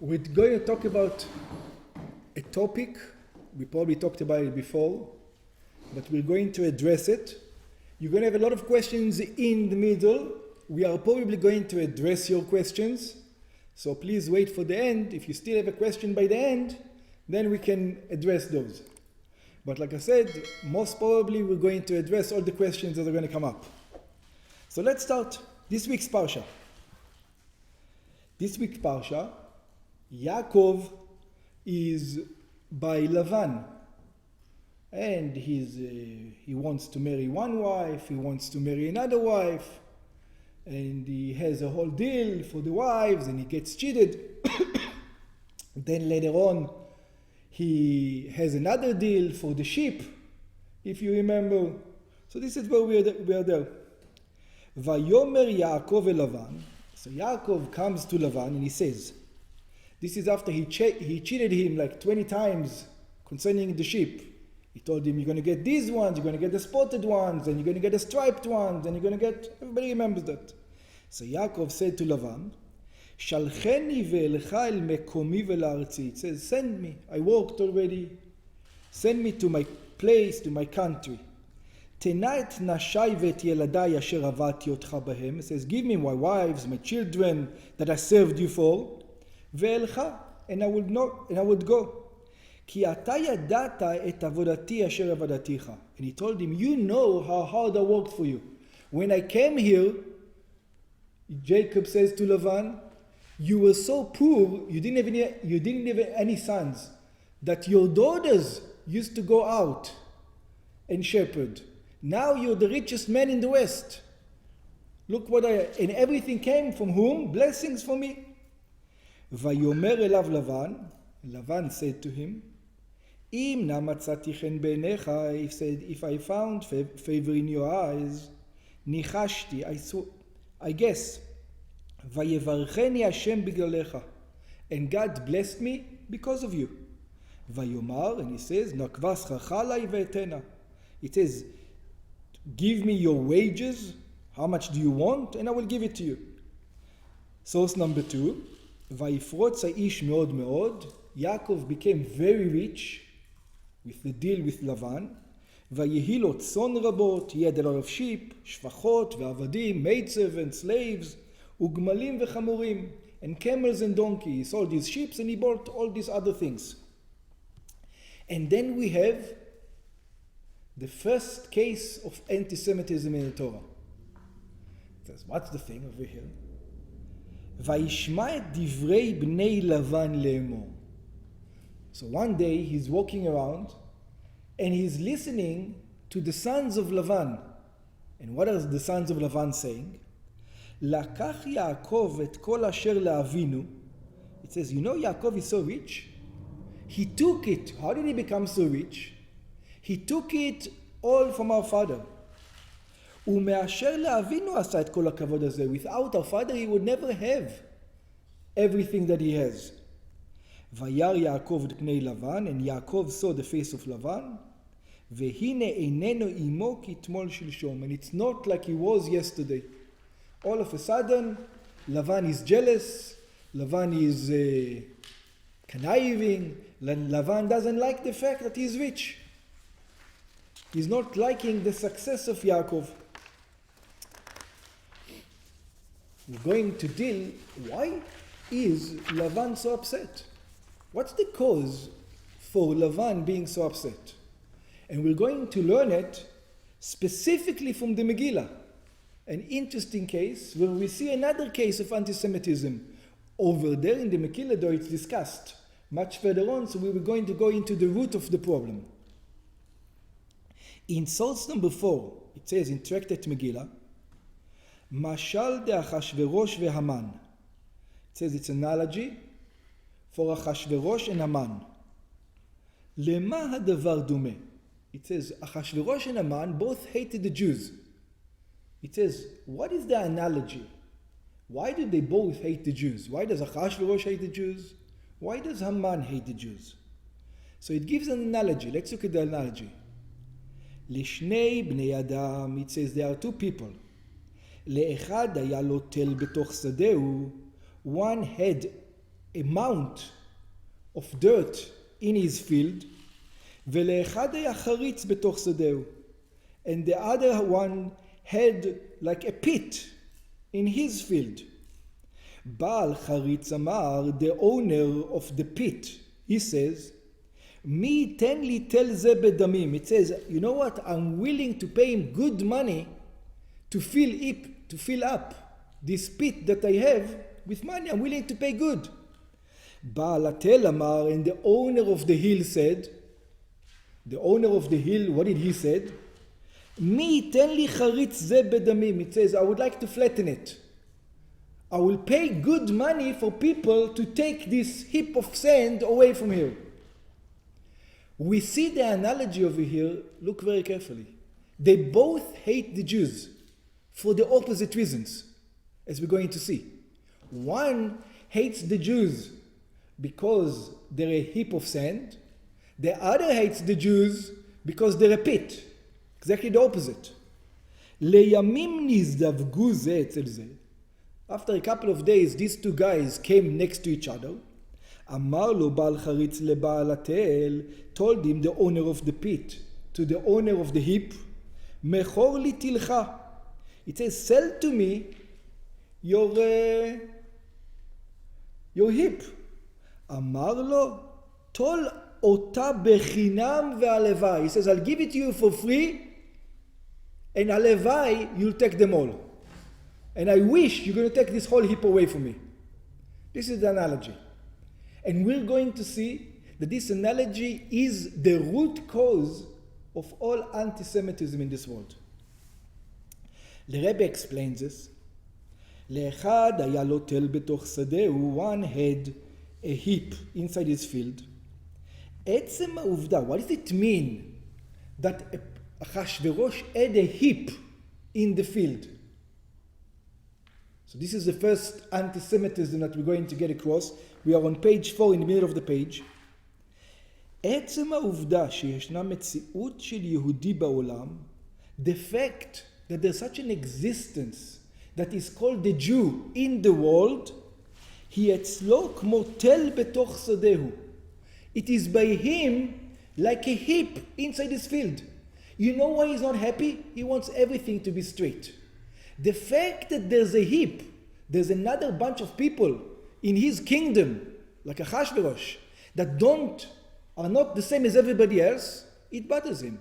We're going to talk about a topic. We probably talked about it before, but we're going to address it. You're going to have a lot of questions in the middle. We are probably going to address your questions. So please wait for the end. If you still have a question by the end, then we can address those. But like I said, most probably we're going to address all the questions that are going to come up. So let's start this week's Parsha. This week's Parsha, Yaakov is by Lavan. And he wants to marry one wife, he wants to marry another wife, and he has a whole deal for the wives, and he gets cheated. Then later on, he has another deal for the sheep, if you remember. So this is where we are there. Vayomer Yaakov el Lavan. So Yaakov comes to Lavan and he says, this is after he cheated him like 20 times concerning the sheep. He told him, you're going to get these ones, you're going to get the spotted ones, and you're going to get the striped ones, and you're going to get... Everybody remembers that. So Yaakov said to Lavan, Shalcheni ve'elcha el mekomi ve'la'artzi. It says, send me. I worked already. Send me to my place, to my country. Tena et nashai ve'et yeladai asher avati otcha bahem. It says, give me my wives, my children that I served you for. Ve'elcha. And I would go. Ki ata yadata et avodati asher avodaticha. And he told him, you know how hard I worked for you. When I came here, Jacob says to Lavan, you were so poor, you didn't have any sons, that your daughters used to go out and shepherd. Now you're the richest man in the West. Look and everything came from whom? Blessings for me. Vayomer elav Lavan. Lavan said to him, Im na matzati chen beinecha. He said, if I found favor in your eyes, nichashti, I guess, vayevarcheni Hashem bigalecha, and God blessed me because of you. Vayomar, and he says, nakvas chachalai ve'etena. It says, give me your wages. How much do you want? And I will give it to you. Source number 2, vayifrotz ha'ish meod meod. Yaakov became very rich with the deal with Lavan. Vayehi lo tzon rabot. He had a lot of sheep, shvachot ve'avadim, maidservants, slaves, ugmalim ve'chamorim, and camels and donkeys. He sold these sheep and he bought all these other things. And then we have the first case of anti-Semitism in the Torah. It says, what's the thing over here? Vayishma et divrei bnei Lavan le'emor. So one day he's walking around and he's listening to the sons of Lavan. And what are the sons of Lavan saying? Lakach Yaakov et kol asher le'avinu. It says, you know Yaakov is so rich. He took it. How did he become so rich? He took it all from our father. Umeasher le'avinu asa et kol hakavod hazeh. Without our father he would never have everything that he has. Vayar Yaakov et pnei Lavan, and Yaakov saw the face of Lavan. Vehine eineno imo kitmol shilshom, and it's not like he was yesterday. All of a sudden, Lavan is jealous. Lavan is conniving. Lavan doesn't like the fact that he's rich. He's not liking the success of Yaakov. We're going to deal, why is Lavan so upset? What's the cause for Lavan being so upset? And we're going to learn it specifically from the Megillah. An interesting case where we see another case of anti-Semitism. Over there in the Megillah, though, it's discussed much further on, so we were going to go into the root of the problem. In source number 4, it says in Tractate Megillah, Mashal de Achashverosh veHaman. It says it's an analogy for Achashverosh and Haman. Lema hadavar dumeh. It says Achashverosh and Haman both hated the Jews. It says, what is the analogy? Why did they both hate the Jews? Why does Achashverosh hate the Jews? Why does Haman hate the Jews? So it gives an analogy. Let's look at the analogy. Lishnei bnei Adam. It says there are two people. לאחד היה לו תל בתוך שדהו. One had mount of dirt in his field, ולאחד היה חריץ בתוך שדהו, and the other one had like a pit in his field. בעל חריץ אמר, the owner of the pit, he says, מי ייתן לי תל זה בדמים? It says, you know what, I'm willing to pay him good money to fill up this pit that I have with money. I'm willing to pay good. בעל התל אמר, and the owner of the hill said, the owner of the hill, what did he said? מי ייתן לי חריץ זה בדמים? It says, I would like to flatten it. I will pay good money for people to take this heap of sand away from here. We see the analogy over here. Look very carefully. They both hate the Jews for the opposite reasons, as we're going to see. One hates the Jews because they're a heap of sand. The other hates the Jews because they're a pit. Exactly the opposite. לימים נזדווגו זה אצל זה. After a couple of days, these two guys came next to each other. אמר לו בעל חריץ לבעל התל, told him, the owner of the pit, to the owner of the heap, מכור לי תלך. It says, sell to me your heap. אמר לו, טול אותה בחינם והלוואי. He says, I'll give it to you for free, and הלוואי, you'll take them all. And I wish you're going to take this whole heap away from me. This is the analogy. And we're going to see that this analogy is the root cause of all anti-Semitism in this world. The Rebbe explains this. לאחד היה לו תל בתוך שדהו, one had a heap inside his field. עצם העובדה, what does it mean that Achashverosh had a heap in the field? So this is the first anti-Semitism that we're going to get across. We are on page 4 in the middle of the page. עצם העובדה שישנה מציאות של יהודי בעולם, the fact that there's such an existence that is called the Jew in the world, היא אצלו כמו תל בתוך שדהו. It is by him like a heap inside his field. You know why he's not happy? He wants everything to be straight. The fact that there's a heap, there's another bunch of people in his kingdom, like Achashverosh, that are not the same as everybody else, it bothers him.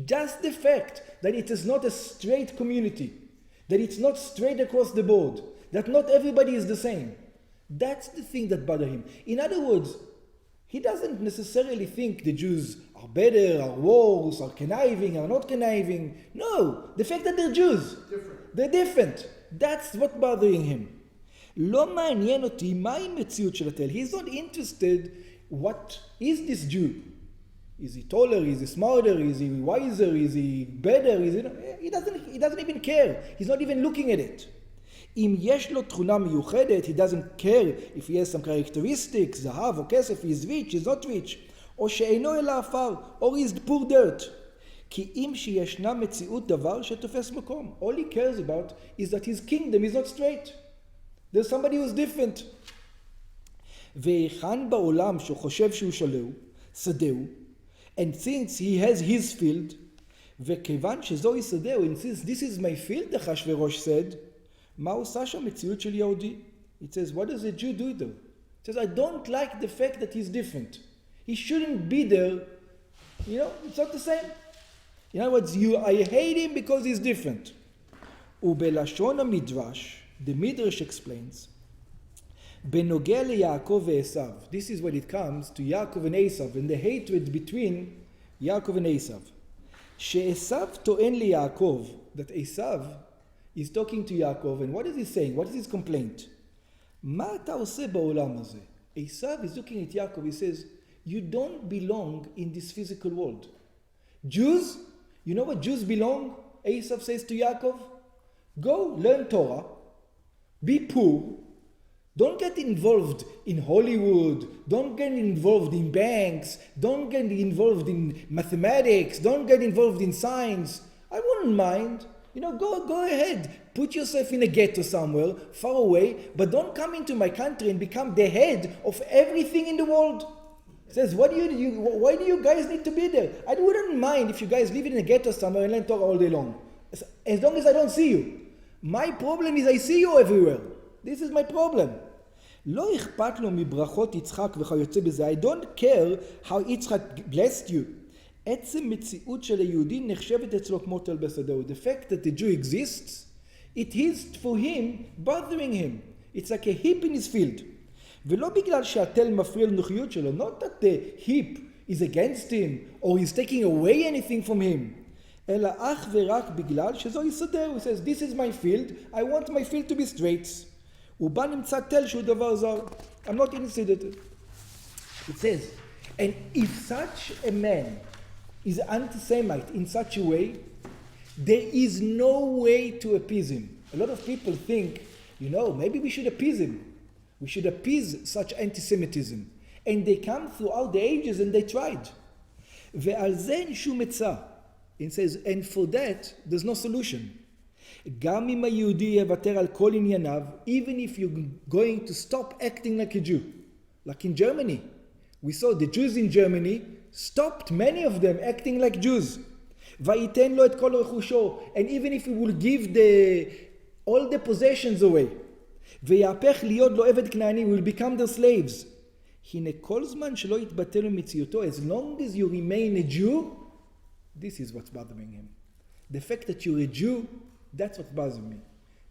Just the fact that it is not a straight community, that it's not straight across the board, that not everybody is the same, that's the thing that bothers him. In other words, he doesn't necessarily think the Jews are better, are worse, are conniving, are not conniving. No, the fact that they're Jews, they're different. That's what bothering him. לא מעניין אותי מהי מציאות של התל. He's not interested what is this Jew. Is he taller? Is he smarter? Is he wiser? Is he better? He doesn't even care. He's not even looking at it. אם יש לו תכונה מיוחדת, he doesn't care if he has some characteristics, זהב או כסף, he's rich, he's not rich, או שאינו אלא עפר, or he's poor dirt. כי אם שישנה מציאות דבר שתופס מקום. All he cares about is that his kingdom is not straight. There's somebody who's different. והיכן בעולם שהוא חושב שהוא שדהו, and since he has his field, וכיוון שזוהי שדהו, and since this is my field, אחשוורוש said, מה עושה שם מציאות של יהודי? It says, what does a Jew do though? It says, I don't like the fact that he's different. He shouldn't be there. It's not the same. In other words, I hate him because he's different. ובלשון המדרש, the Midrash explains, בנוגע ליעקב ועשיו, this is when it comes to Yaakov and Esav, and the hatred between Yaakov and Esav. שעשיו טוען ליעקב, that Esav is talking to Yaakov, and what is he saying? What is his complaint? מה אתה עושה בעולם הזה? Esav is looking at Yaakov, he says, you don't belong in this physical world. Jews, you know what Jews belong? Esav says to Yaakov, go learn Torah, be poor, don't get involved in Hollywood, don't get involved in banks, don't get involved in mathematics, don't get involved in science. I wouldn't mind. Go ahead, put yourself in a ghetto somewhere, far away, but don't come into my country and become the head of everything in the world. He says, why do you guys need to be there? I wouldn't mind if you guys live in a ghetto somewhere and learn Torah all day long. As long as I don't see you. My problem is I see you everywhere. This is my problem. לא אכפת לו מברכות יצחק וכיוצא בזה. I don't care how יצחק blessed you. עצם מציאות של היהודי נחשבת אצלו כמו תל בשדהו. The fact that the Jew exists, it is for him bothering him. It's like a heap in his field. ולא בגלל שהתל מפריע לנוחיות שלו. Not that the heap is against him or he's taking away anything from him. אלא אך ורק בגלל שזו יסדר. He says, this is my field, I want my field to be straight. ובה נמצא תל שהוא דבר זר. I'm not interested in it. It says, and if such a man is anti-Semite in such a way, there is no way to appease him. A lot of people think, maybe we should appease him. We should appease such anti-Semitism. And they come throughout the ages and they tried. ועל זה אין שום עצה. It says, and for that, there's no solution. גם אם היהודי יוותר על כל ענייניו, even if you're going to stop acting like a Jew. Like in Germany. We saw the Jews in Germany stopped, many of them, acting like Jews. ויתן לו את כל רכושו. And even if he will give all the possessions away. ויהפך להיות לו עבד כנעני, will become their slaves. הנה כל זמן שלא יתבטל ממציאותו, as long as you remain a Jew, this is what's bothering him. The fact that you're a Jew, that's what bothers me.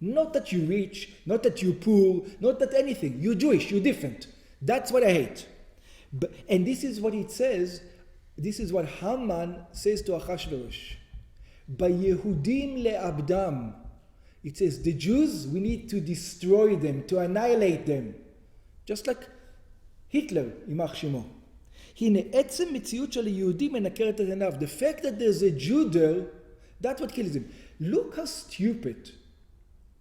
Not that you're rich, not that you're poor, not that anything. You're Jewish, you're different. That's what I hate. And this is what it says, this is what Haman says to Achashverosh. Yehudim le'abdam. It says, the Jews, we need to destroy them, to annihilate them. Just like Hitler, יימח שמו. הנה עצם מציאות של היהודי מנקרת את עיניו. The fact that there's a Jew there, that's what kills him. Look how stupid,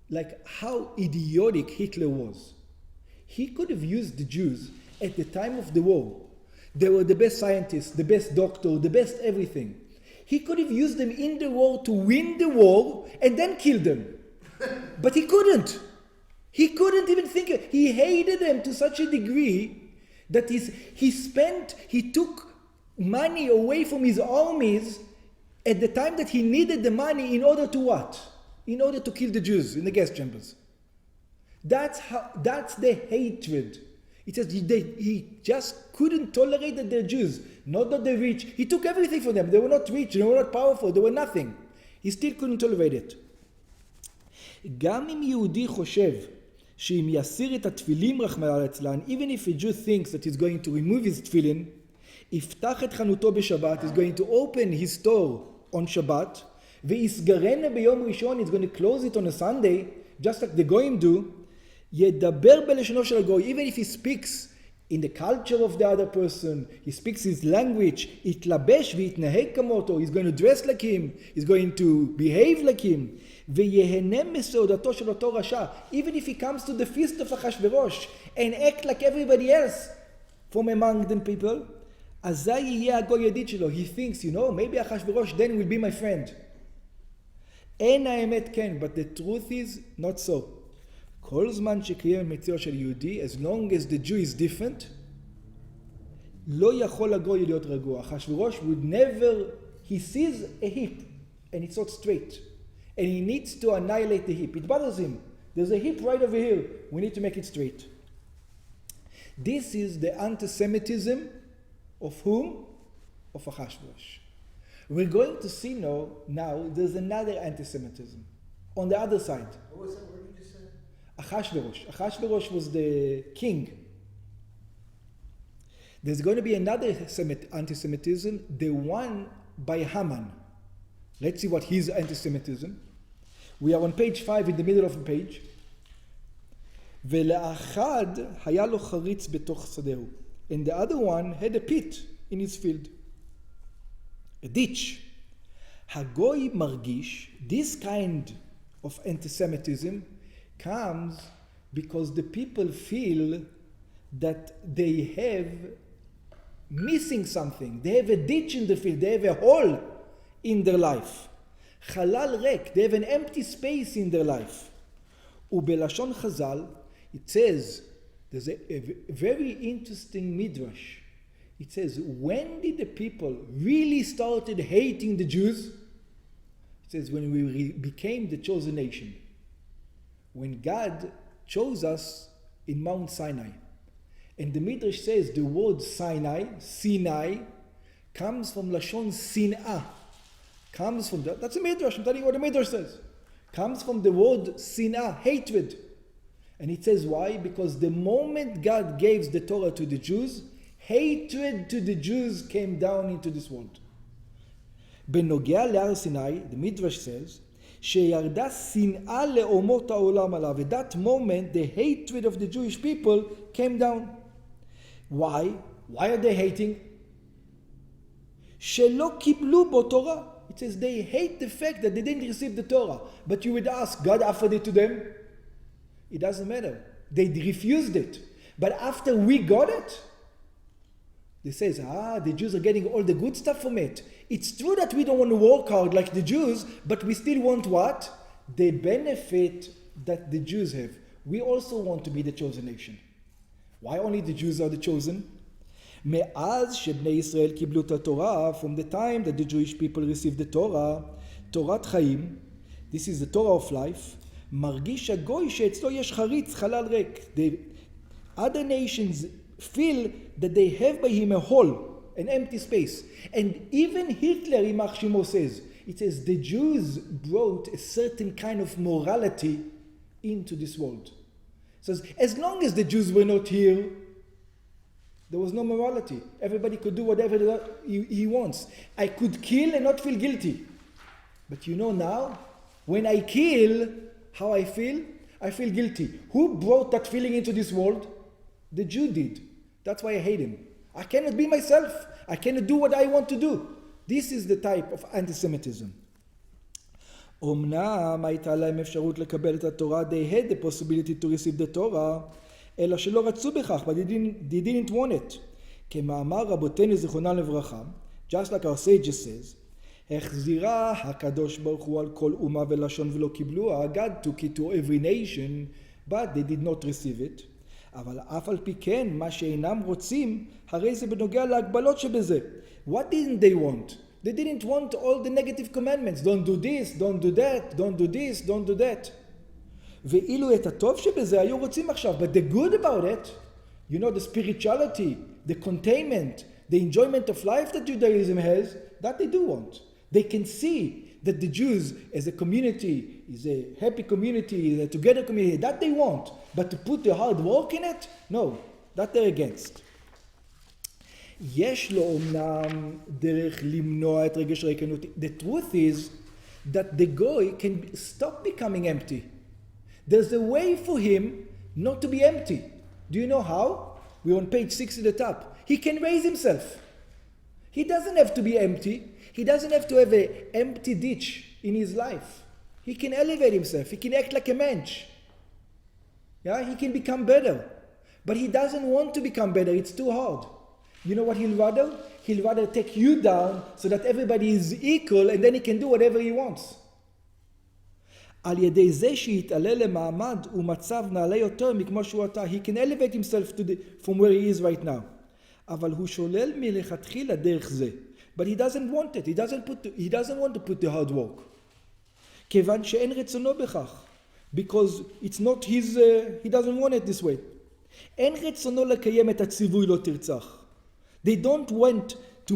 like how idiotic Hitler was. He could have used the Jews at the time of the war. They were the best scientists, the best doctor, the best everything. He could have used them in the war to win the war and then kill them. But he couldn't. He couldn't even think it. He hated them to such a degree that he took money away from his armies at the time that he needed the money in order to what? In order to kill the Jews in the gas chambers. That's the hatred. It says he just couldn't tolerate that they're Jews, not that they're rich. He took everything from them. They were not rich, they were not powerful, they were nothing. He still couldn't tolerate it. גם אם יהודי חושב שאם יסיר את התפילים רחמנא ליצלן, even if a Jew thinks that he's going to remove his tefillin, יפתח את חנותו בשבת, he's going to open his store on Shabbat, ויסגרנה ביום ראשון, he's going to close it on a Sunday, just like the goyim do, ידבר בלשונו של הגוי, even if he speaks in the culture of the other person, he speaks his language, יתלבש ויתנהג כמותו, he's going to dress like him, he's going to behave like him, ויהנה מסעודתו של אותו רשע, even if he comes to the feast of Achashverosh and act like everybody else from among the people, אזי יהיה הגוי ידיד שלו. He thinks, maybe Achashverosh then will be my friend. אין האמת כן, but the truth is not so. כל זמן שקיים מציאו של יהודי, as long as the Jew is different, לא יכול הגוי להיות רגוע. Achashverosh would never, he sees a heap and it's not straight. And he needs to annihilate the heap. It bothers him. There's a heap right over here. We need to make it straight. This is the anti-Semitism of whom? Of Achashverosh. We're going to see now there's another anti-Semitism on the other side. What was that word you just said? Achashverosh. Achashverosh was the king. There's going to be another anti-Semitism, the one by Haman. Let's see what his anti-Semitism. We are on page 5 in the middle of the page. ולאחד היה לו חריץ בתוך שדהו. And the other one had a pit in his field. A ditch. הגוי מרגיש, this kind of anti-Semitism comes because the people feel that they have missing something. They have a ditch in the field. They have a hole in their life. Halal rek, they have an empty space in their life. Ubelashon Chazal, it says, there's a very interesting midrash. It says, when did the people really started hating the Jews? It says, when we became the chosen nation. When God chose us in Mount Sinai. And the midrash says the word Sinai, comes from Lashon Sin'ah. Comes from that's a midrash, I'm telling you what the midrash says. Comes from the word Sin'ah, hatred. And it says why? Because the moment God gave the Torah to the Jews, hatred to the Jews came down into this world. בנוגע להר סיני, the midrash says, שירדה שנאה לאומות העולם עליו. At that moment, the hatred of the Jewish people came down. Why? Why are they hating? שלא קיבלו בו תורה. It says they hate the fact that they didn't receive the Torah. But you would ask, God offered it to them? It doesn't matter. They refused it. But after we got it, they say, the Jews are getting all the good stuff from it. It's true that we don't want to work hard like the Jews, but we still want what? The benefit that the Jews have. We also want to be the chosen nation. Why only the Jews are the chosen? מאז שבני ישראל קיבלו את התורה, from the time that the Jewish people received the Torah, תורת חיים, this is the Torah of life, מרגיש הגוי שאצלו יש חריץ, חלל ריק. The other nations feel that they have by him a hole, an empty space. And even Hitler, Ymach Shimo says, it says the Jews brought a certain kind of morality into this world. It says, as long as the Jews were not here, there was no morality. Everybody could do whatever he wants. I could kill and not feel guilty. But you know now, when I kill, how I feel? I feel guilty. Who brought that feeling into this world? The Jew did. That's why I hate him. I cannot be myself. I cannot do what I want to do. This is the type of anti-Semitism. אמנם הייתה להם אפשרות לקבל את התורה, they had the possibility to receive the Torah, אלא שלא רצו בכך, but they didn't want it. כמאמר רבותינו זיכרונם לברכה, just like our sages says, החזירה הקדוש ברוך הוא על כל אומה ולשון ולא קיבלוה, God took it to every nation, but they did not receive it. אבל אף על פי כן, מה שאינם רוצים, הרי זה בנוגע להגבלות שבזה. What didn't they want? They didn't want all the negative commandments. Don't do this, don't do that, don't do this, don't do that. ואילו את הטוב שבזה היו רוצים עכשיו. But the good about it, you know, the spirituality, the containment, the enjoyment of life that Judaism has, that they do want. They can see that the Jews as a community is a happy community, is a together community, that they want. But to put the hard work in it, no, that they're against. יש לו אומנם דרך למנוע את רגש הריקנות. The truth is that the goy can stop becoming empty. There's a way for him not to be empty. Do you know how? We're on page 6 at the top. He can raise himself. He doesn't have to be empty. He doesn't have to have an empty ditch in his life. He can elevate himself. He can act like a mensch. Yeah, he can become better. But he doesn't want to become better. It's too hard. You know what he'll rather? He'll rather take you down so that everybody is equal and then he can do whatever he wants. על ידי זה שיתעלה למעמד ומצב נעלה יותר מכמו שהוא עתה. He can elevate himself from where he is right now. אבל הוא שולל מלכתחילה דרך זה. But he doesn't want it. He doesn't want to put the hard work. כיוון שאין רצונו בכך. Because it's not his, he doesn't want it this way. אין רצונו לקיים את הציווי לא תרצח. They don't want to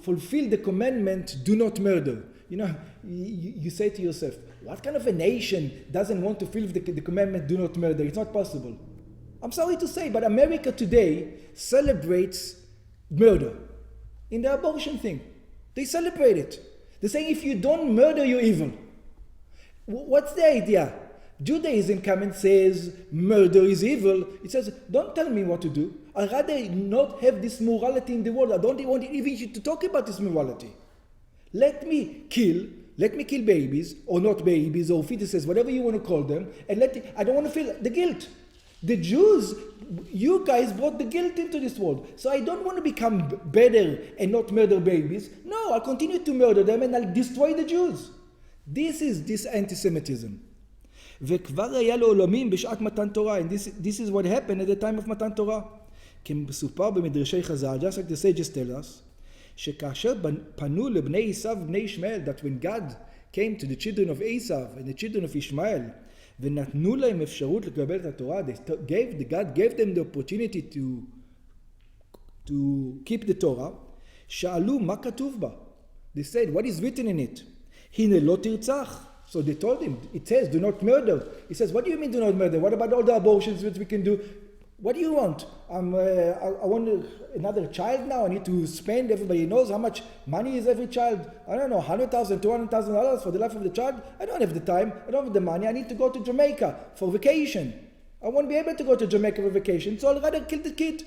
fulfill the commandment, do not murder. You know, you say to yourself, what kind of a nation doesn't want to fulfill the commandment, do not murder? It's not possible. I'm sorry to say, but America today celebrates murder in the abortion thing. They celebrate it. They're saying if you don't murder, you're evil. What's the idea? Judaism comes and says murder is evil. It says, don't tell me what to do. I'd rather not have this morality in the world. I don't want even you to talk about this morality. Let me kill babies, or not babies, or fetuses, whatever you want to call them, and I don't want to feel the guilt. The Jews, you guys brought the guilt into this world. So I don't want to become better and not murder babies. No, I'll continue to murder them and I'll destroy the Jews. This is this anti-Semitism. וכבר היה לעולמים בשעת מתן תורה. And this is what happened at the time of מתן תורה. כמסופר במדרשי חז"ל, just like the sages tell us, שכאשר פנו לבני עשיו ובני ישמעאל, that when God came to the children of Esav and the children of Ishmael, ונתנו להם אפשרות לקבל את התורה, God gave them the opportunity to keep the Torah, שאלו מה כתוב בה? They said, what is written in it? הנה לא תרצח. So they told him, it says, do not murder. He says, what do you mean do not murder? What about all the abortions which we can do? What do you want? I want another child now. I need to spend. Everybody knows how much money is every child. I don't know, $100,000, $200,000 for the life of the child. I don't have the time. I don't have the money. I need to go to Jamaica for vacation. I won't be able to go to Jamaica for vacation, so I'll rather kill the kid.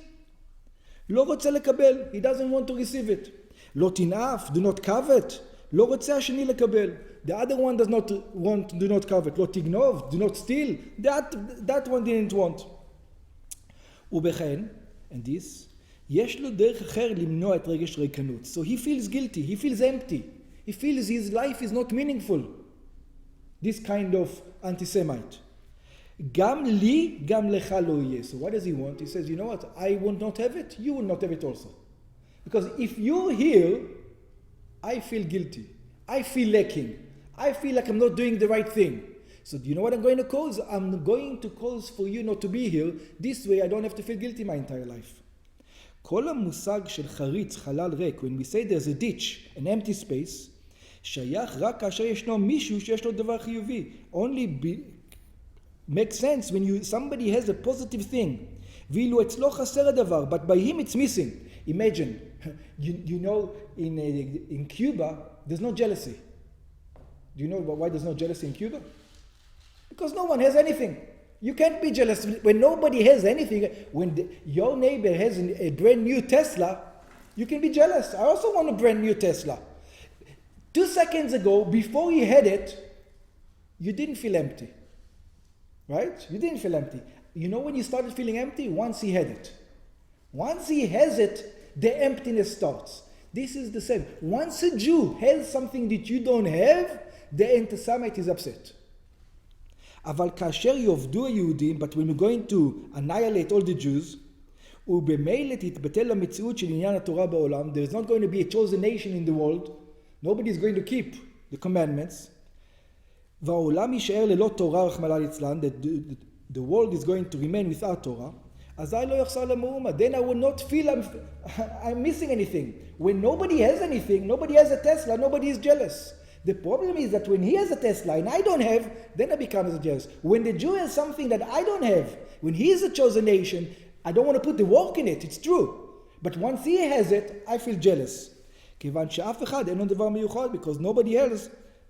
לא רוצה לקבל. He doesn't want to receive it. לא תנאף, do not covet. לא רוצה השני לקבל. The other one does not want, do not covet. לא תגנוב, do not steal. That one didn't want. ובכן, and this, יש לו דרך אחר למנוע את רגש ריקנות. So he feels guilty, he feels empty. He feels his life is not meaningful. This kind of anti-Semite. גם לי, גם לך לא יהיה. So what does he want? He says, you know what? I will not have it, you will not have it also. Because if you're here, I feel guilty. I feel lacking. I feel like I'm not doing the right thing. So do you know what I'm going to cause? I'm going to cause for you not to be here. This way I don't have to feel guilty my entire life. כל המושג של חריץ, חלל ריק, when we say there's a ditch, an empty space, שייך רק כאשר ישנו מישהו שיש לו דבר חיובי. Only makes sense when somebody has a positive thing. ואילו אצלו חסר הדבר, but by him it's missing. Imagine, you know, in Cuba, there's no jealousy. Do you know why there's no jealousy in Cuba? Because no one has anything. You can't be jealous when nobody has anything. When your neighbor has a brand new Tesla, you can be jealous. I also want a brand new Tesla. 2 seconds ago, before he had it, you didn't feel empty. Right? You didn't feel empty. You know when you started feeling empty? Once he had it. Once he has it, the emptiness starts. This is the same. Once a Jew has something that you don't have, the anti-Semite is upset. אבל כאשר יעבדו היהודים, but when we're going to annihilate all the Jews, ובמילא תתבטל המציאות של עניין התורה בעולם, there's not going to be a chosen nation in the world, nobody is going to keep the commandments, והעולם יישאר ללא תורה רחמנא ליצלן, the world is going to remain without Torah, אזי לא יחסר למאומה, then I will not feel I'm missing anything. When nobody has anything, nobody has a Tesla, nobody is jealous. The problem is that when he has a Tesla and I don't have, then I become jealous. When the Jew has something that I don't have, when he is a chosen nation, I don't want to put the work in it, it's true. But once he has it, I feel jealous. כיוון שאף אחד אין לו דבר מיוחד, because nobody else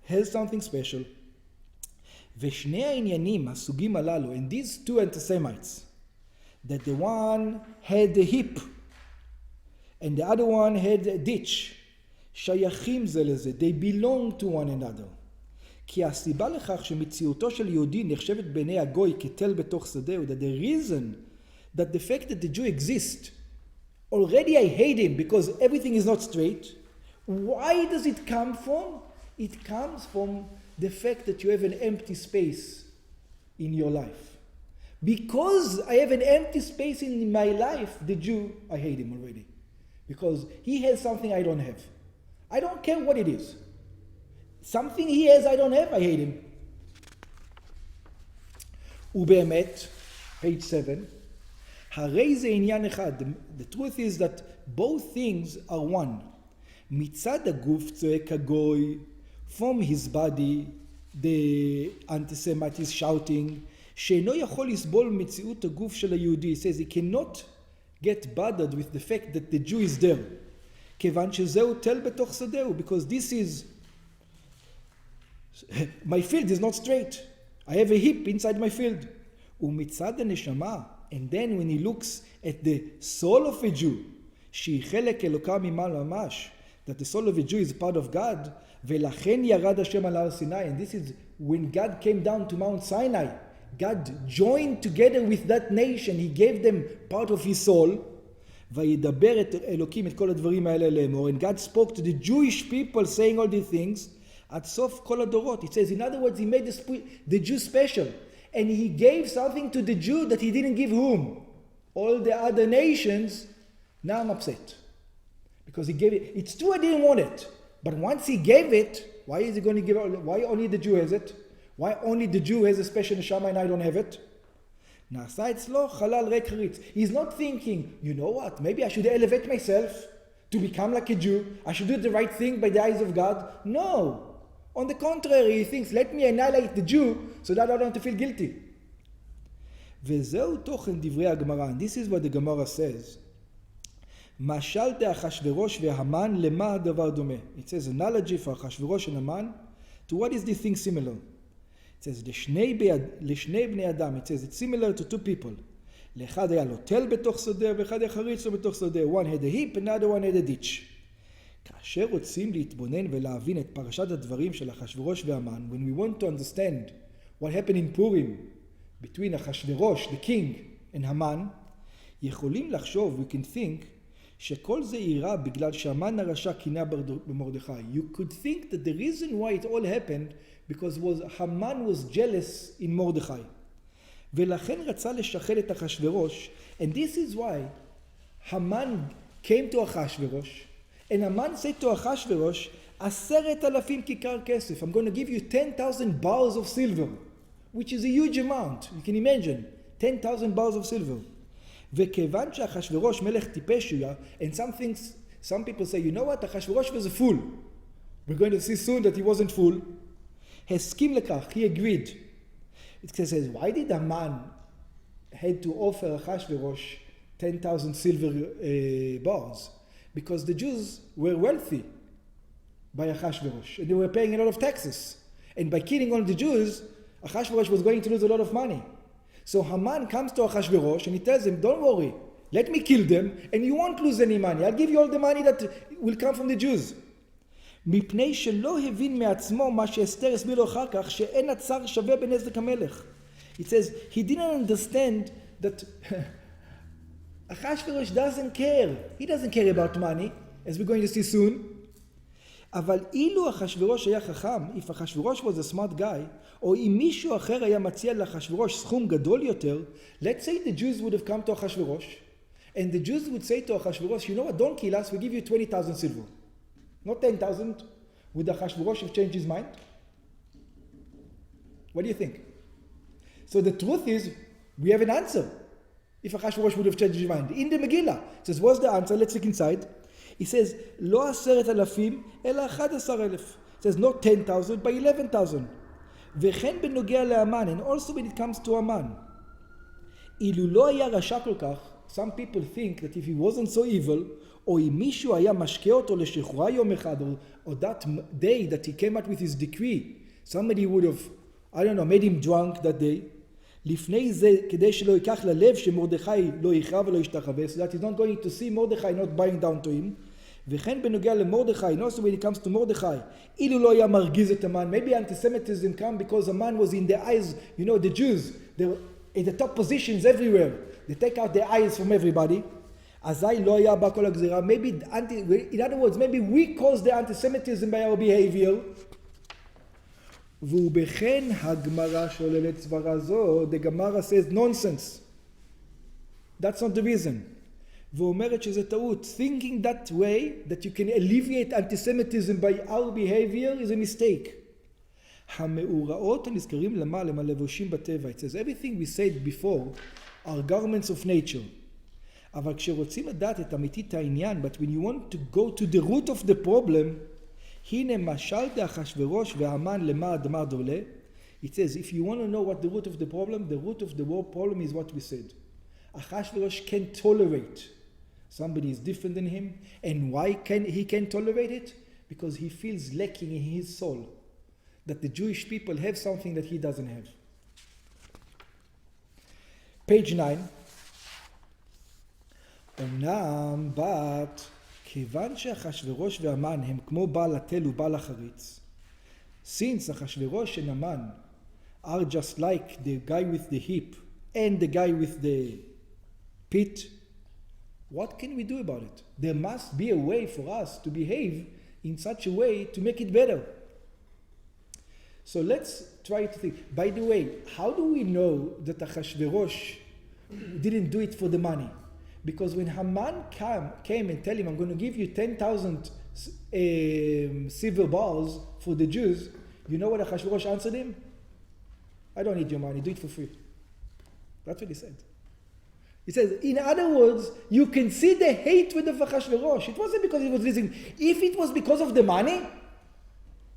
has something special. ושני העניינים, הסוגים הללו, and these two anti-Semites, that the one had a hip, and the other one had a ditch, שייכים זה לזה, they belong to one another. כי הסיבה לכך שמציאותו של יהודי נחשבת בעיני הגוי כתל בתוך שדהו, that the reason that the fact that the Jew exists, already I hate him because everything is not straight. Why does it come from? It comes from the fact that you have an empty space in your life. Because I have an empty space in my life, the Jew, I hate him already. Because he has something I don't have. I don't care what it is. Something he has I don't have, I hate him. ובאמת, page 7, הרי זה עניין אחד. The truth is that both things are one. מצד הגוף צועק הגוי, from his body, the anti-Semite is shouting, שאינו יכול לסבול מציאות הגוף של היהודי. He says he cannot get bothered with the fact that the Jew is there. כיוון שזהו תל בתוך שדהו, because this is, my field is not straight. I have a hip inside my field. ומצד הנשמה, and then when he looks at the soul of a Jew, שהיא חלק אלוקה ממעל ממש, that the soul of a Jew is part of God, ולכן ירד השם על הר סיני, and this is when God came down to Mount Sinai, God joined together with that nation, he gave them part of his soul. וידבר את אלוקים את כל הדברים האלה לאמור. And God spoke to the Jewish people saying all these things. עד סוף כל הדורות. It says, in other words, he made the Jew special. And he gave something to the Jew that he didn't give whom? All the other nations. Now I'm upset. Because he gave it. It's true I didn't want it. But once he gave it, why is he going to give it? Why only the Jew has it? Why only the Jew has a special neshama and I don't have it? נעשה אצלו חלל ריק חריץ. He's not thinking, you know what, maybe I should elevate myself to become like a Jew. I should do the right thing by the eyes of God. No. On the contrary, he thinks, let me annihilate the Jew so that I don't have to feel guilty. וזהו תוכן דברי הגמרא. And this is what the Gemara says. משל דאחשוורוש והמן למה הדבר דומה? It says analogy for אחשוורוש and Haman. To what is this thing similar? It says לשני בני אדם. It says it's similar to two people. לאחד היה לו תל בתוך שדה ואחד היה חריץ לו בתוך שדה. One had a heap and another one had a ditch. כאשר רוצים להתבונן ולהבין את פרשת הדברים של אחשוורוש והמן, when we want to understand what happened in Purim between אחשוורוש, the king, and Haman, יכולים לחשוב, we can think, שכל זה אירע בגלל שהמן הרשע קינה במרדכי. You could think that the reason why it all happened because Haman was jealous in Mordechai. ולכן רצה לשחד את אחשוורוש, and this is why Haman came to אחשוורוש, and Haman said to אחשוורוש, 10,000 כיכר כסף. I'm going to give you 10,000 bars of silver, which is a huge amount. You can imagine, 10,000 bars of silver. וכיוון שאחשוורוש מלך טיפש היה, and some people say, you know what, אחשוורוש was a fool. We're going to see soon that he wasn't fool. הסכים לכך, he agreed. It says, why did Haman had to offer אחשוורוש 10,000 silver bars? Because the Jews were wealthy by אחשוורוש, and they were paying a lot of taxes. And by killing all the Jews, אחשוורוש was going to lose a lot of money. So Haman comes to אחשוורוש and he tells him, don't worry, let me kill them and you won't lose any money. I'll give you all the money that will come from the Jews. מפני שלא הבין מעצמו מה שאסתר הסביר לו אחר כך, שאין הצר שווה בנזק המלך. It says, he didn't understand that אחשוורוש doesn't care. He doesn't care about money, as we're going to see soon. אבל אילו אחשוורוש היה חכם, if אחשוורוש was a smart guy, או אם מישהו אחר היה מציע לאחשוורוש סכום גדול יותר, let's say the Jews would have come to אחשוורוש, and the Jews would say to אחשוורוש, you know what, don't kill us, we give you 20,000 silver. Not 10,000. Would אחשוורוש have changed his mind? What do you think? So the truth is, we have an answer. If אחשוורוש would have changed his mind. In the Megillah, it says, what's the answer? Let's look inside. He says, לא 10,000, אלא 11,000. It says, not 10,000, but 11,000. וכן בנוגע לאמן, and also when it comes to Haman. אילו לא היה רשע כל כך, some people think that if he wasn't so evil, או אם מישהו היה משקה אותו לשחרורה יום אחד, or that day that he came out with his decree, somebody would have, I don't know, made him drunk that day, לפני זה, כדי שלא ייקח ללב שמרדכי לא יכרע ולא ישתחווה, so that he's not going to see Mordechai not bowing down to him, וכן בנוגע למרדכי, and also when it comes to Mordechai, אילו לא היה מרגיז את המן, maybe anti-Semitism come because Haman was in the eyes, you know, the Jews, they were in the top positions everywhere, they take out their eyes from everybody, אזי לא היה בא כל הגזירה, maybe, in other words, maybe we caused the anti-Semitism by our behavior, ובכן הגמרא שוללת סברה זו, the Gemara says nonsense. That's not the reason. ואומרת שזה טעות. Thinking that way, that you can alleviate anti-Semitism by our behavior is a mistake. המאורעות הנזכרים למעלה הלבושים בטבע. It says everything we said before are garments of nature. אבל כשרוצים לדעת את אמיתית העניין, but when you want to go to the root of the problem, הנה משל דאחשוורוש והמן למה הדבר דולה. It says, if you want to know what the root of the problem is what we said. Achashverosh can't tolerate somebody is different than him. And why he can't tolerate it? Because he feels lacking in his soul. That the Jewish people have something that he doesn't have. Page 9. אומנם בת כיוון שאחשוורוש והמן הם כמו בעל התל ובעל החריץ, since אחשוורוש and Haman are just like the guy with the hip and the guy with the pit, what can we do about it? There must be a way for us to behave in such a way to make it better. So let's try to think. By the way, how do we know that Achashverosh didn't do it for the money? Because when Haman came and told him, I'm going to give you 10,000 silver bars for the Jews, you know what Achashverosh answered him? I don't need your money, do it for free. That's what he said. He says, in other words, you can see the hatred of Achashverosh. It wasn't because he was listening. If it was because of the money,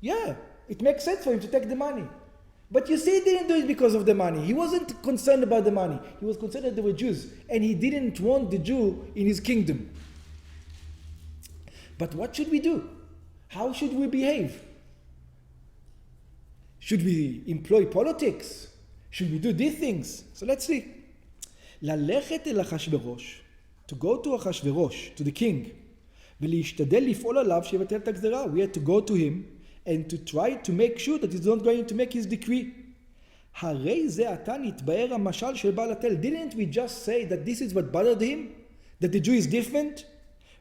yeah, it makes sense for him to take the money. But you see, he didn't do it because of the money. He wasn't concerned about the money. He was concerned that they were Jews. And he didn't want the Jew in his kingdom. But what should we do? How should we behave? Should we employ politics? Should we do these things? So let's see. ללכת אל אחשוורוש, to go to אחשוורוש, to the king, ולהשתדל לפעול עליו שיבטל את הגזרה. We had to go to him and to try to make sure that he's not going to make his decree. הרי זה עתה נתבהר המשל של בעל התל. Didn't we just say that this is what bothered him? That the Jew is different?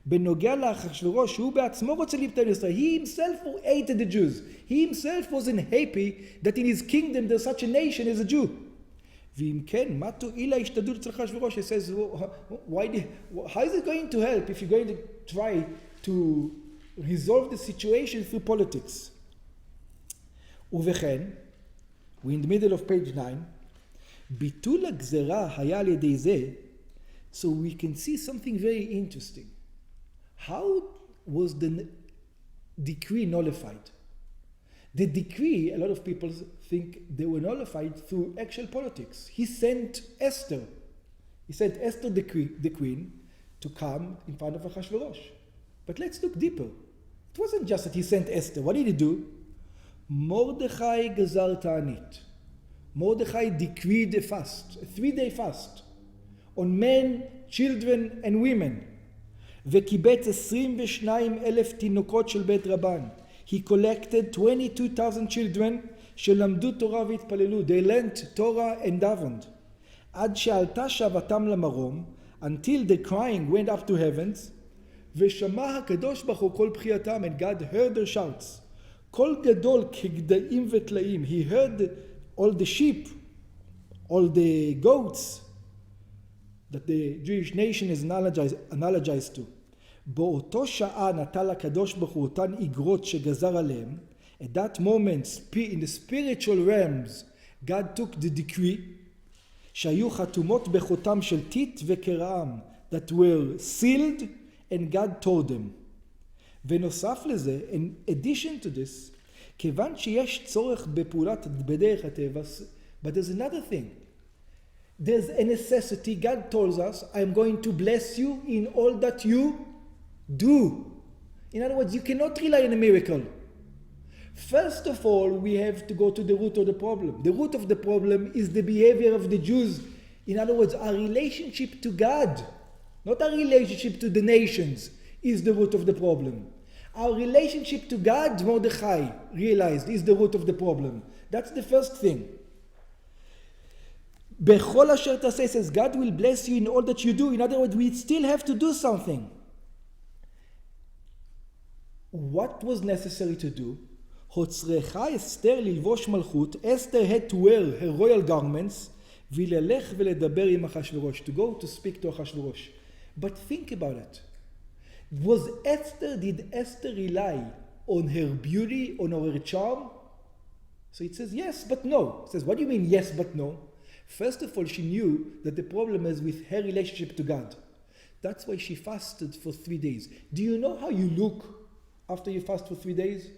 בנוגע לאחשוורוש, שהוא בעצמו רוצה לבטל ישראל. He himself hated the Jews. He himself wasn't happy that in his kingdom there's such a nation as a Jew. ואם כן, מה תועיל ההשתדלות אצל אחשוורוש? He says, how is it going to help if you're going to try to resolve the situation through politics? ובכן, we're in the middle of page 9, ביטול הגזרה היה על ידי זה, so we can see something very interesting. How was the decree nullified? The decree, a lot of people think they were nullified through actual politics. He sent Esther. He sent Esther the queen to come in front of Achashverosh. But let's look deeper. It wasn't just that he sent Esther. What did he do? Mordechai gazar ta'anit. Mordechai decreed a fast, a 3-day fast, on men, children and women. וקיבץ 22,000 תינוקות של בית רבן. He collected 22,000 children שלמדו תורה והתפללו. They learned Torah and davened. עד שעלתה שבתם למרום, until the crying went up to heavens, ושמע הקדוש ברוך הוא כל בחייתם, and God heard their shouts. כל גדול כגדיים וטלאים. He heard all the sheep, all the goats that the Jewish nation is analogized to. באותו שעה נטל הקדוש ברוך הוא אותן איגרות שגזר עליהם. At that moment, in the spiritual realms, God took the decree שהיו חתומות בחותם של טיט וקרעם, that were sealed and God told them. ונוסף לזה, in addition to this, כיוון שיש צורך בפעולת בדרך הטבע, but there's another thing. There's a necessity. God tells us, I'm going to bless you in all that you do. In other words, you cannot rely on a miracle. First of all, we have to go to the root of the problem. The root of the problem is the behavior of the Jews. In other words, our relationship to God, not our relationship to the nations, is the root of the problem. Our relationship to God, Mordechai realized, is the root of the problem. That's the first thing. בכל אשר תעשה, says, God will bless you in all that you do. In other words, we still have to do something. What was necessary to do? הוצרכה אסתר ללבוש מלכות. Esther had to wear her royal garments, וללך ולדבר עם אחשוורוש, to go to speak to אחשוורוש. But think about it. Did Esther rely on her beauty, on her charm? So it says yes, but no. It says, what do you mean yes, but no? First of all, she knew that the problem is with her relationship to God. That's why she fasted for 3 days. Do you know how you look after you fast for 3 days?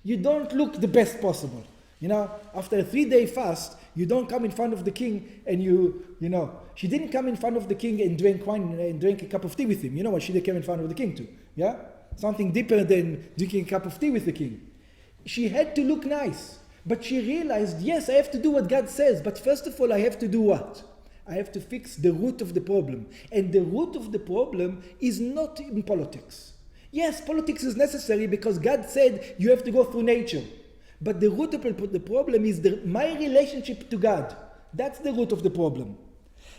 You don't look the best possible. You know, after a 3-day fast, you don't come in front of the king and she didn't come in front of the king and drink wine and drink a cup of tea with him. You know what she came in front of the king to? Yeah? Something deeper than drinking a cup of tea with the king. She had to look nice. But she realized, yes, I have to do what God says. But first of all, I have to do what? I have to fix the root of the problem. And the root of the problem is not in politics. Yes, politics is necessary because God said you have to go through nature. But the root of the problem is my relationship to God. That's the root of the problem.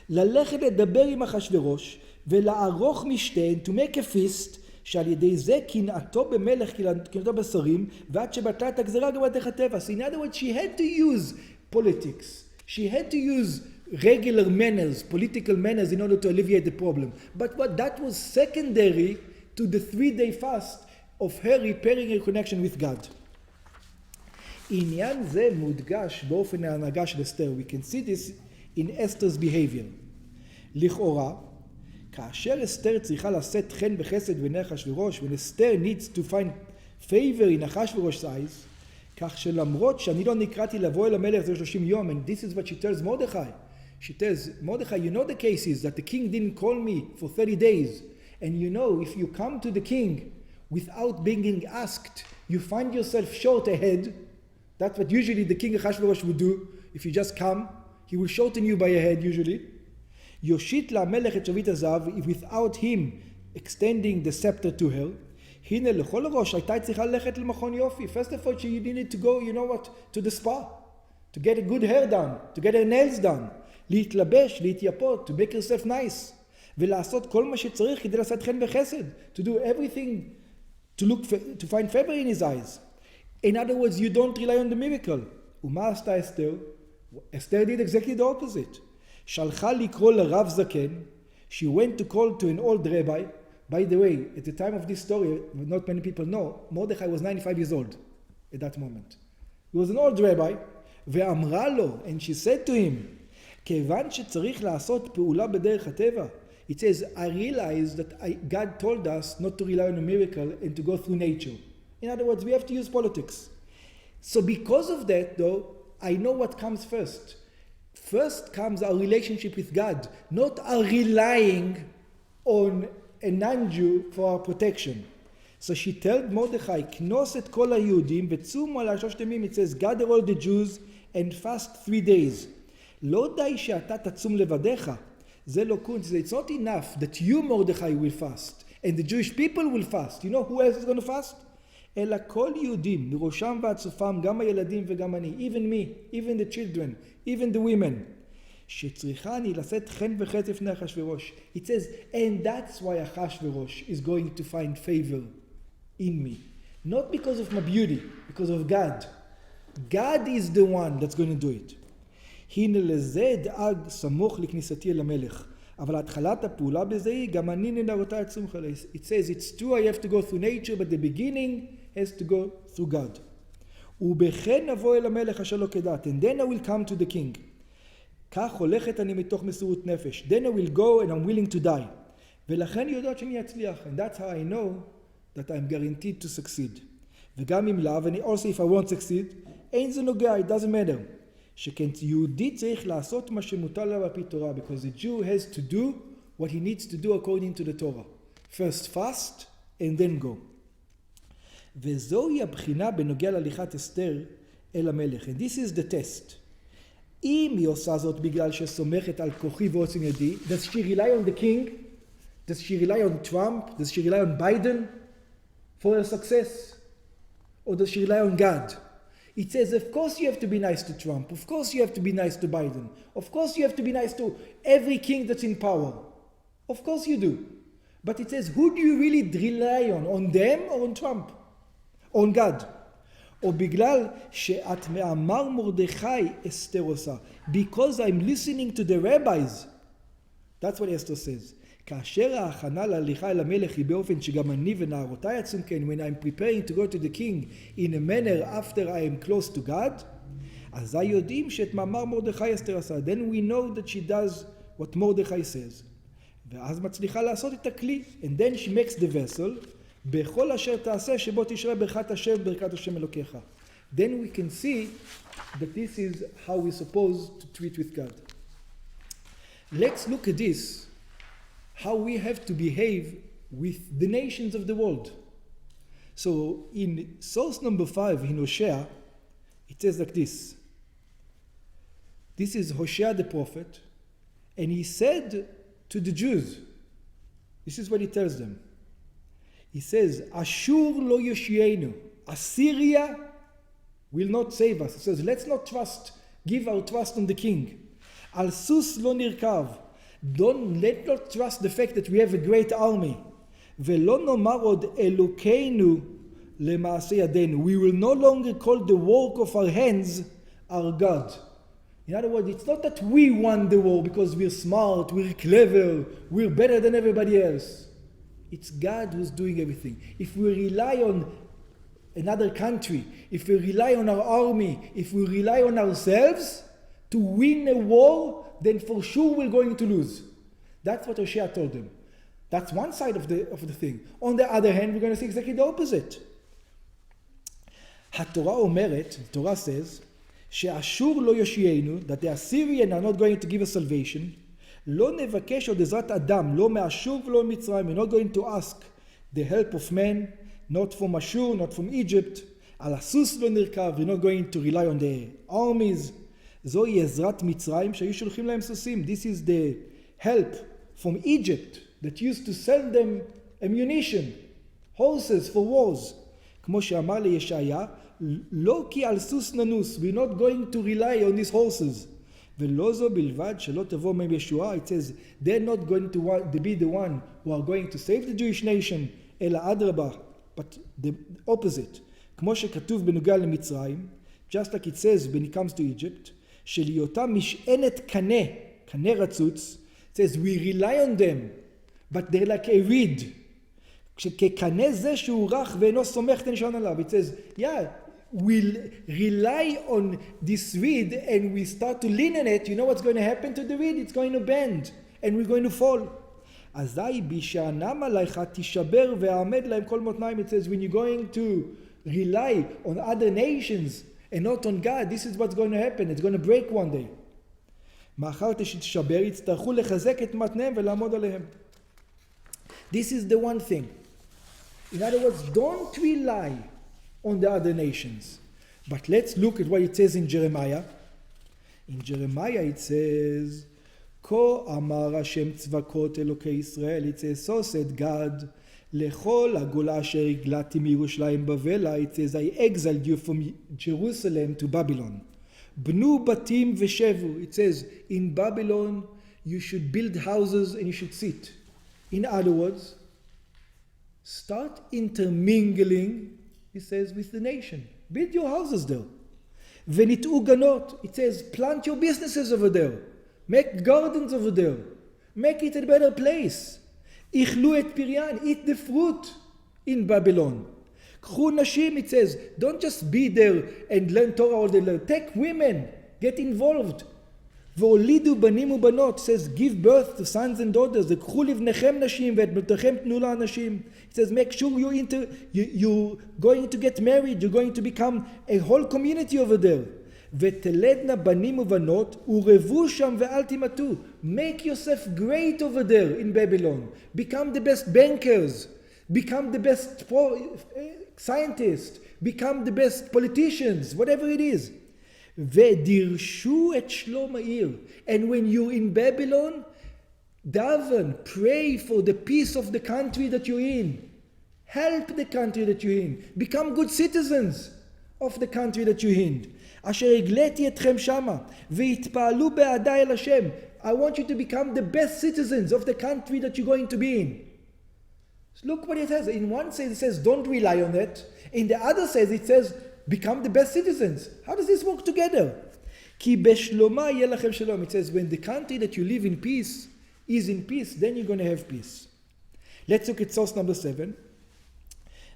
ללכת לדבר עם אחשוורוש ולערוך משתן, to make a feast, שעל ידי זה קנאתו במלך קנאתו בשרים, ועד שבטלה את הגזרה גם בדרך הטבע. So in other words, she had to use politics. She had to use regular manners, political manners in order to alleviate the problem. But that was secondary to the 3-day fast of her repairing her connection with God. עניין זה מודגש באופן ההנהגה של אסתר. We can see this in Esther's behavior. לכאורה, כאשר אסתר צריכה לשאת חן וחסד בעיני אחשוורוש, when Esther needs to find favor in אחשוורוsh's eyes, כך שלמרות שאני לא נקראתי לבוא אל המלך זה 30 יום, and this is what she tells Mordechai. She tells Mordechai, you know the cases that the king didn't call me for 30 days, and you know if you come to the king without being asked, you find yourself short ahead. That's what usually the king Achashverosh would do. If you just come, he will shorten you by a head usually. יושיט למלך את שביט הזהב without him extending the scepter to her. הנה לכל ראש הייתה צריכה ללכת למכון יופי. First of all, she needed to go, you know what, to the spa, to get a good hair done, to get her nails done, להתלבש, להתייפות, to make herself nice, ולעשות כל מה שצריך כדי לעשות חן וחסד, to do everything to find favor in his eyes. In other words, you don't rely on the miracle. ומה עשתה אסתר? Esther did exactly the opposite. שלחה לקרוא לרב זקן. She went to call to an old rabbi. By the way, at the time of this story, not many people know, Mordechai was 95 years old at that moment. He was an old rabbi. ואמרה לו, and she said to him, כיוון שצריך לעשות פעולה בדרך הטבע. It says, I realized that God told us not to rely on a miracle and to go through nature. In other words, we have to use politics. So because of that, though, I know what comes first. First comes our relationship with God, not our relying on a non-Jew for our protection. So she told Mordechai, כנוס את כל היהודים וצומו על 3 ימים. It says, gather all the Jews and fast 3 days. לא די שאתה תצום לבדיך. זה לא קונץ. It's not enough that you, Mordechai, will fast and the Jewish people will fast. You know who else is going to fast? אלא כל יהודים, מראשם ועד סופם, גם הילדים וגם אני, even me, even the children, even the women, שצריכה אני לשאת חן וחסד לפני אחשוורוש. It says, and that's why Achashverosh is going to find favor in me. Not because of my beauty, because of God. God is the one that's going to do it. הנה לזה דאג סמוך לכניסתי אל המלך. אבל התחלת הפעולה בזה היא גם אני נדרותי עצום חלי. It says, it's true I have to go through nature, but the beginning has to go through God. ובכן נבוא אל המלך אשר לא כדת, and then I will come to the king. כך הולכת אני מתוך מסירות נפש. Then I will go and I'm willing to die. ולכן יודעת שאני אצליח. And that's how I know that I'm guaranteed to succeed. וגם אם לאו, and also if I won't succeed, אין זה נוגע, it doesn't matter. שכן יהודי צריך לעשות מה שמוטל עליו על פי תורה, because the Jew has to do what he needs to do according to the Torah. First fast and then go. וזוהי הבחינה בנוגע להליכת אסתר אל המלך. And this is the test. אם היא עושה זאת בגלל שסומכת על כוחי ועוצם ידי, does she rely on the king? Does she rely on Trump? Does she rely on Biden for her success? Or does she rely on God? It says, of course you have to be nice to Trump. Of course you have to be nice to Biden. Of course you have to be nice to every king that's in power. Of course you do. But it says, who do you really rely on? On them or on Trump? On God. או בגלל שאת מאמר מרדכי אסתר עושה. Because I'm listening to the rabbis. That's what Esther says. כאשר ההכנה להליכה אל המלך היא באופן שגם אני ונערותיי עצום כן, when I'm preparing to go to the king in a manner after I am close to God, אזי יודעים שאת מאמר מרדכי אסתר עשה. Then we know that she does what Mordechai says. ואז מצליחה לעשות את הכלי. And then she makes the vessel. בכל אשר תעשה שבו תשרה ברכת השם ברכת השם אלוקיך. Then we can see that this is how we're supposed to treat with God. Let's look at this, how we have to behave with the nations of the world. So in source number 5 in Hosea, it says like this. This is Hosea the prophet, and he said to the Jews, this is what he tells them. He says, Ashur lo yoshienu. Assyria will not save us. He says, let's not give our trust on the king. Al sus lo nirkav. Let's not trust the fact that we have a great army. Velo nomar od Elokeinu lema'aseh yadenu. We will no longer call the work of our hands our God. In other words, it's not that we won the war because we're smart, we're clever, we're better than everybody else. It's God who's doing everything. If we rely on another country, if we rely on our army, if we rely on ourselves to win a war, then for sure we're going to lose. That's what Hosea told them. That's one side of the thing. On the other hand, we're going to see exactly the opposite. Torah says, שאשור לא יושיענו, that the Assyrian are not going to give us salvation, לא נבקש עוד עזרת אדם, לא מאשור ולא מצרים, we're not going to ask the help of man, not from Ashur, not from Egypt, על הסוס לא נרכב, we're not going to rely on the armies, זוהי עזרת מצרים שהיו שולחים להם סוסים. This is the help from Egypt that used to send them ammunition, horses for wars. כמו שאמר לישעיה, לא כי על סוס ננוס, we're not going to rely on these horses. ולא זו בלבד שלא תבוא מהם ישועה, it says, they're not going to be the one who are going to save the Jewish nation, אלא אדרבה, but the opposite. כמו שכתוב בנוגע למצרים, just like it says when it comes to Egypt, שלהיותה משענת קנה רצוץ, it says, we rely on them, but they're like a reed. כקנה זה שהוא רך ואינו סומך תנשון עליו. It says, yeah, we'll rely on this reed and we start to lean on it. You know what's going to happen to the reed? It's going to bend and we're going to fall. אזי בשענם עליך תשבר והעמד להם כל מותניים. It says, when you're going to rely on other nations and not on God, this is what's going to happen. It's going to break one day. מאחר שתשבר יצטרכו לחזק את מתניהם ולעמוד עליהם. This is the one thing. In other words, don't rely on the other nations. But let's look at what it says in Jeremiah. In Jeremiah it says, כה אמר השם צבקות אלוקי ישראל. It says, so said God, לכל הגולה אשר הגלתי מירושלים בבלה. It says, I exiled you from Jerusalem to Babylon. בנו בתים ושבו. It says, in Babylon you should build houses and you should sit. In other words, start intermingling, he says, with the nation. Build your houses there. וניטעו גנות. It says, plant your businesses over there. Make gardens over there. Make it a better place. איכלו את פריין. Eat the fruit in Babylon. קחו נשים, it says, don't just be there and learn Torah all day long. Take women. Get involved. והולידו בנים ובנות, says, give birth to sons and daughters. קחו לבניכם נשים ואת בנותיכם תנו לאנשים. It says, make sure you're going to get married. You're going to become a whole community over there. ותלדנה בנים ובנות ורבו שם ואל תימתו. Make yourself great over there in Babylon. Become the best bankers. Become the best scientists. Become the best politicians. Whatever it is. ודירשו את שלום העיר. And when you're in Babylon, daven, pray for the peace of the country that you're in. Help the country that you're in. Become good citizens of the country that you're in. אשר הגלתי אתכם שמה, והתפעלו בעדי אל השם. I want you to become the best citizens of the country that you're going to be in. So look what it says. In one sense it says, don't rely on it. In the other sense it says, become the best citizens. How does this work together? כי בשלומה יהיה לכם שלום. It says, when the country that you live in peace is in peace, then you're going to have peace. Let's look at source number 7.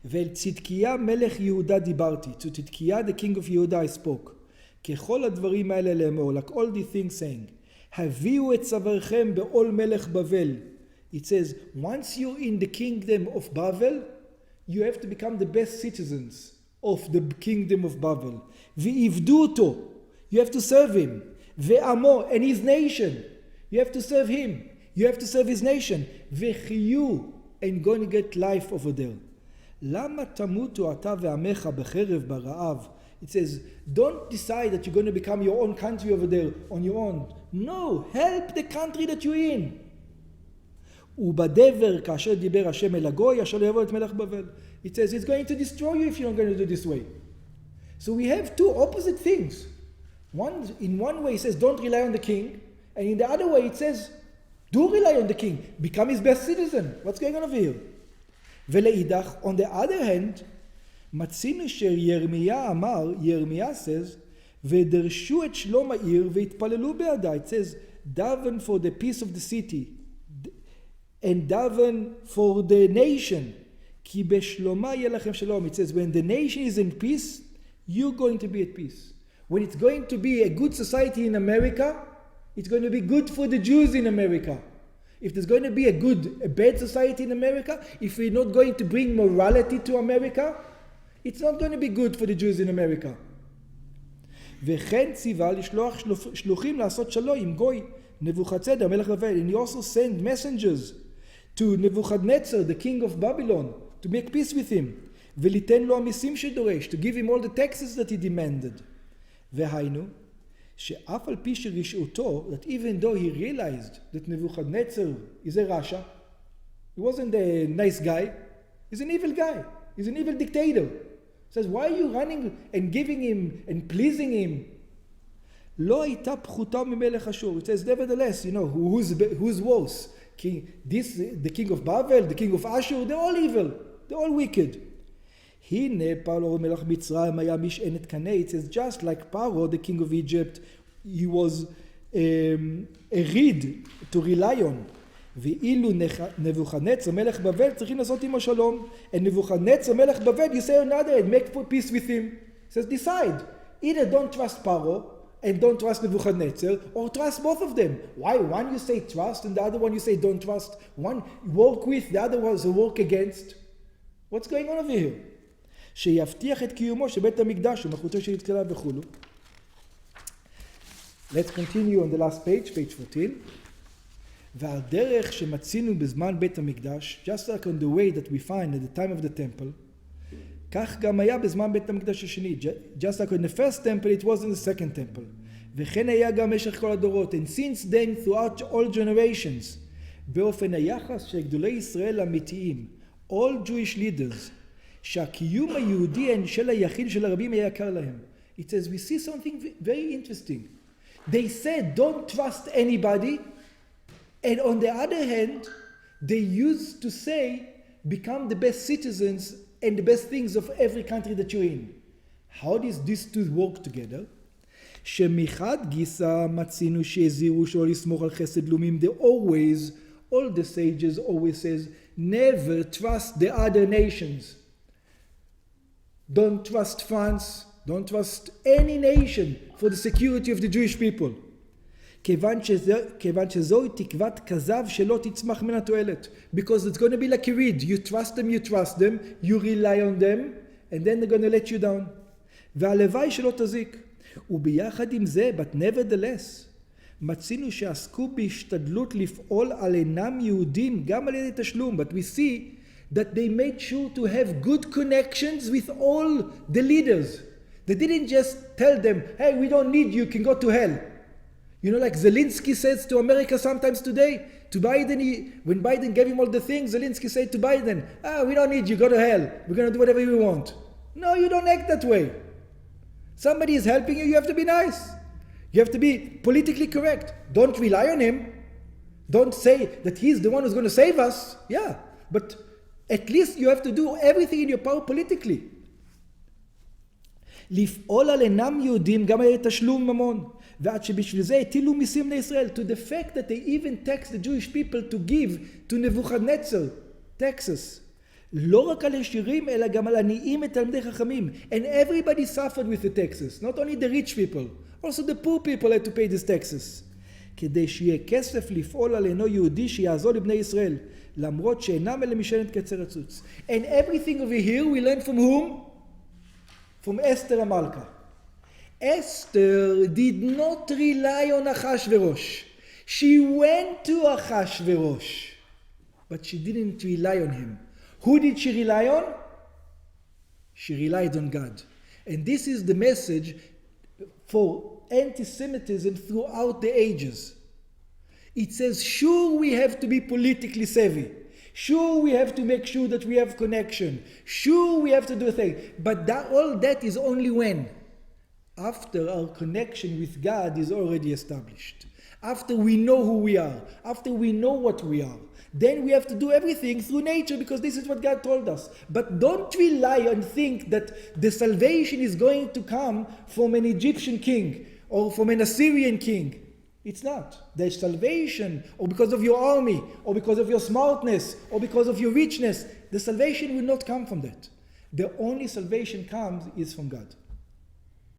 ואל צדקיה מלך יהודה דיברתי. To צדקיה, the king of Yehuda, I spoke. ככל הדברים האלה לאמור, like all the things saying, הביאו את צווארכם בעול מלך בבל. It says, once you're in the kingdom of Babel, you have to become the best citizens of the kingdom of Babel. ועבדו אותו. You have to serve him. ועמו, and his nation. You have to serve him. You have to serve his nation. וחיו, and going to get life over there. למה תמותו אתה ועמך בחרב ברעב? It says, don't decide that you're going to become your own country over there on your own. No, help the country that you're in. ובדבר כאשר דיבר השם אל הגוי אשר יבוא את מלך בבל. It says, it's going to destroy you if you're not going to do this way. So we have two opposite things. In one way it says don't rely on the king, and in the other way it says do rely on the king, become his best citizen. What's going on over here? ולאידך, on the other hand, מצינו שירמיה אמר, ירמיה says, ודרשו את שלום העיר והתפללו בעדה. It says, daven for the peace of the city, and daven for the nation. כי בשלומה יהיה לכם שלום. It says, when the nation is in peace, you're going to be at peace. When it's going to be a good society in America, it's going to be good for the Jews in America. If there's going to be a bad society in America, if we're not going to bring morality to America, it's not going to be good for the Jews in America. וכן ציווה לשלוח שלוחים לעשות שלום עם גוי נבוכדנצר מלך בבל. And he also sent messengers to Nebuchadnezzar, the king of Babylon, to make peace with him. וליתן לו המיסים שדורש, to give him all the taxes that he demanded. והיינו, שאף על פי שרשעותו, that even though he realized that Nebuchadnezzar is a Rasha, he wasn't a nice guy, he's an evil guy, he's an evil dictator. He says, why are you running and giving him and pleasing him? לא הייתה פחותה ממלך אשור. It says, nevertheless, who's worse? The king of Babel, the king of Ashur, they're all evil, they're all wicked. הנה פרעה מלך מצרים היה משענת קנה. It says, just like Paro, the king of Egypt, he was a reed to rely on. ואילו נבוכדנצר מלך בבל צריכים לעשות עמו שלום. And נבוכדנצר מלך בבל, you say another and make peace with him. It says, decide. Either don't trust Paro and don't trust Nebuchadnezzar, or trust both of them. Why? One you say trust and the other one you say don't trust. One work with, the other one work against. What's going on over here? שיבטיח את קיומו של בית המקדש ומלכותו של יתקלה וכולו. Let's continue on the last page, page 14. והדרך שמצינו בזמן בית המקדש, just like on the way that we find at the time of the temple, כך גם היה בזמן בית המקדש השני. Just like in the first temple, it was in the second temple. וכן היה גם במשך כל הדורות. And since then, throughout all generations, באופן היחס של גדולי ישראל האמיתיים, all Jewish leaders, שהקיום היהודי של היחיד של הרבים היה יקר להם. It says, we see something very interesting. They said, don't trust anybody. And on the other hand, they used to say, become the best citizens and the best things of every country that you're in. How does these two work together? שמחד גיסא מצינו שהזהירו שלא לסמוך על חסד לאומים. They always, all the sages always says, never trust the other nations. Don't trust France, don't trust any nation for the security of the Jewish people. כיוון שזוהי תקוות כזב שלא תצמח מן התועלת. Because it's going to be like a reed. You trust them, you rely on them, and then they're going to let you down. והלוואי שלא תזיק. וביחד עם זה, but nevertheless, מצינו שעסקו בהשתדלות לפעול על אינם יהודים גם על ידי תשלום. But we see that they made sure to have good connections with all the leaders. They didn't just tell them, hey, we don't need you, can go to hell. Like Zelensky says to America sometimes today, to Biden, when Biden gave him all the things, Zelensky said to Biden, we don't need you, go to hell. We're going to do whatever we want. No, you don't act that way. Somebody is helping you, you have to be nice. You have to be politically correct. Don't rely on him. Don't say that he's the one who's going to save us. Yeah, but at least you have to do everything in your power politically. לפעול על אינם יהודים גם על תשלום ממון. ועד שבשביל זה הטילו מיסים לישראל, to the fact that they even taxed the Jewish people to give to Nebuchadnezzar taxes. לא רק על עשירים, אלא גם על עניים ותלמידי חכמים. And everybody suffered with the taxes. Not only the rich people, also the poor people had to pay these taxes. כדי שיהיה כסף לפעול על אינו יהודי שיעזור לבני ישראל, למרות שאינם אלה משענת קצר רצוץ. And everything over here we learn from whom? From Esther Amalka. Esther did not rely on Achashverosh. She went to Achashverosh, but she didn't rely on him. Who did she rely on? She relied on God. And this is the message for anti-Semitism throughout the ages. It says, sure, we have to be politically savvy. Sure, we have to make sure that we have connection. Sure, we have to do a thing. But all that is only when? After our connection with God is already established. After we know who we are. After we know what we are. Then we have to do everything through nature, because this is what God told us. But don't rely and think that the salvation is going to come from an Egyptian king or from an Assyrian king. It's not. The salvation, or because of your army, or because of your smartness, or because of your richness, the salvation will not come from that. The only salvation comes is from God.